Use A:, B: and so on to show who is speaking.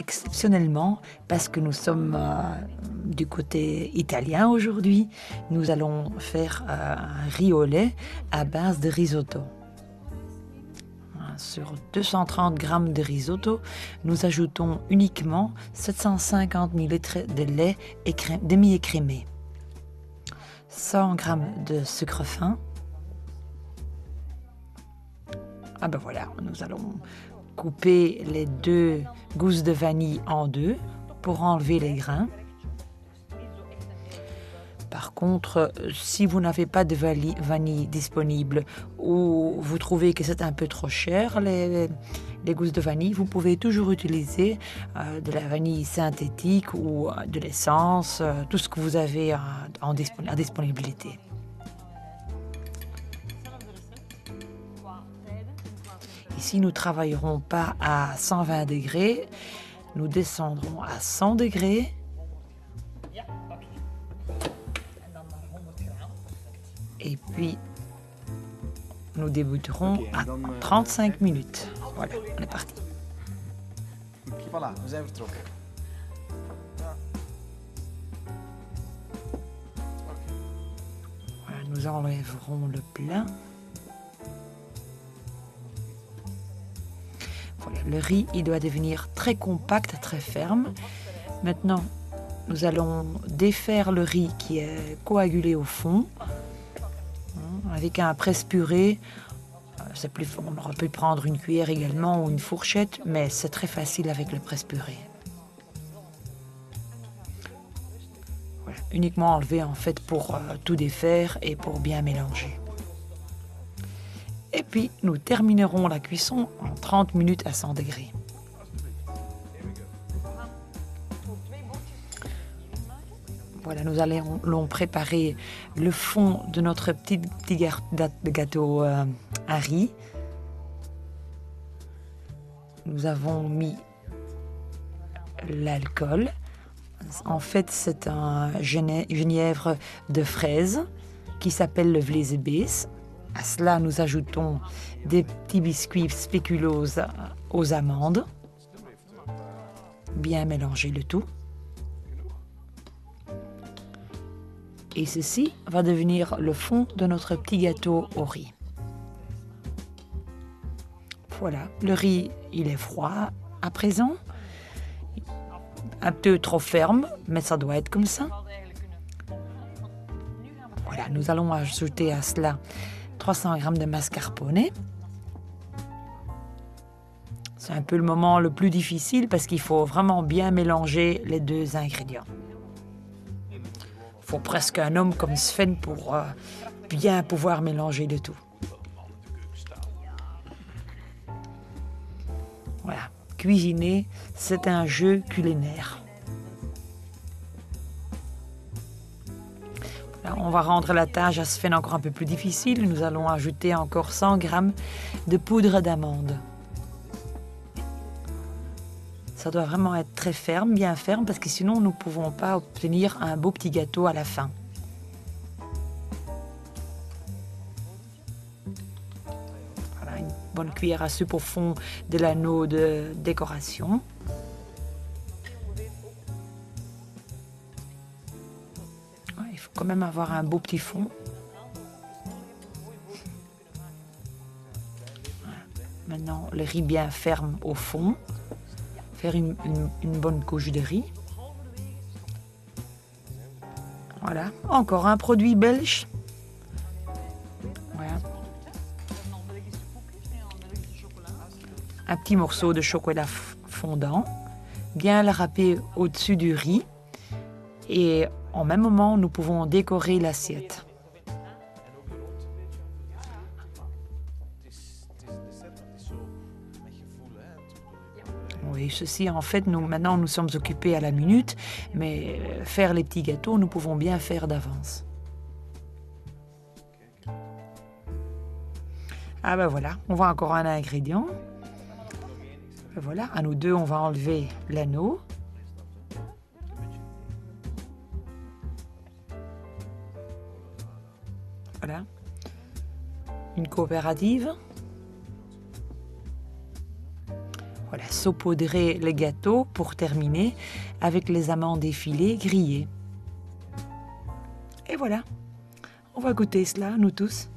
A: exceptionnellement, parce que nous sommes du côté italien aujourd'hui, nous allons faire un riz au lait à base de risotto. Sur 230 grammes de risotto, nous ajoutons uniquement 750 ml de lait demi-écrémé, 100 grammes de sucre fin. Ah ben voilà, nous allons couper les 2 gousses de vanille en 2 pour enlever les grains. Par contre, si vous n'avez pas de vanille disponible ou vous trouvez que c'est un peu trop cher, les gousses de vanille, vous pouvez toujours utiliser de la vanille synthétique ou de l'essence, tout ce que vous avez en disponibilité. Ici, nous ne travaillerons pas à 120 degrés, nous descendrons à 100 degrés. Et puis, nous débuterons à 35 minutes. Voilà, on est parti.
B: Voilà, we zijn vertrokken.
A: Voilà, nous enlèverons le plat. Voilà, le riz, il doit devenir très compact, très ferme. Maintenant, nous allons défaire le riz qui est coagulé au fond. Avec un presse-purée, on aurait pu prendre une cuillère également ou une fourchette, mais c'est très facile avec le presse-purée. Voilà, uniquement enlever en fait pour tout défaire et pour bien mélanger. Et puis nous terminerons la cuisson en 30 minutes à 100 degrés. Voilà, nous allons préparer le fond de notre petit gâteau à riz. Nous avons mis l'alcool. En fait, c'est un genièvre de fraise qui s'appelle le vleesebes. À cela, nous ajoutons des petits biscuits spéculoos aux amandes. Bien mélanger le tout. Et ceci va devenir le fond de notre petit gâteau au riz. Voilà, le riz, il est froid à présent. Un peu trop ferme, mais ça doit être comme ça. Voilà, nous allons ajouter à cela 300 g de mascarpone. C'est un peu le moment le plus difficile parce qu'il faut vraiment bien mélanger les 2 ingrédients. Il faut presque un homme comme Sven pour bien pouvoir mélanger le tout. Voilà, cuisiner, c'est un jeu culinaire. Voilà, on va rendre la tâche à Sven encore un peu plus difficile. Nous allons ajouter encore 100 g de poudre d'amande. Ça doit vraiment être très ferme, bien ferme, parce que sinon nous ne pouvons pas obtenir un beau petit gâteau à la fin. Voilà, une bonne cuillère à soupe au fond de l'anneau de décoration. Ouais, il faut quand même avoir un beau petit fond. Voilà. Maintenant, le riz bien ferme au fond. Faire une bonne couche de riz. Voilà, encore un produit belge. Voilà. Un petit morceau de chocolat fondant. Bien le râper au-dessus du riz. Et en même moment, nous pouvons décorer l'assiette. Oui, ceci, en fait, maintenant, nous sommes occupés à la minute, mais faire les petits gâteaux, nous pouvons bien faire d'avance. Ah ben voilà, on voit encore un ingrédient. Voilà, à nous deux, on va enlever l'anneau. Voilà. Une coopérative. Voilà, saupoudrer le gâteau pour terminer avec les amandes effilées grillées. Et voilà, on va goûter cela, nous tous.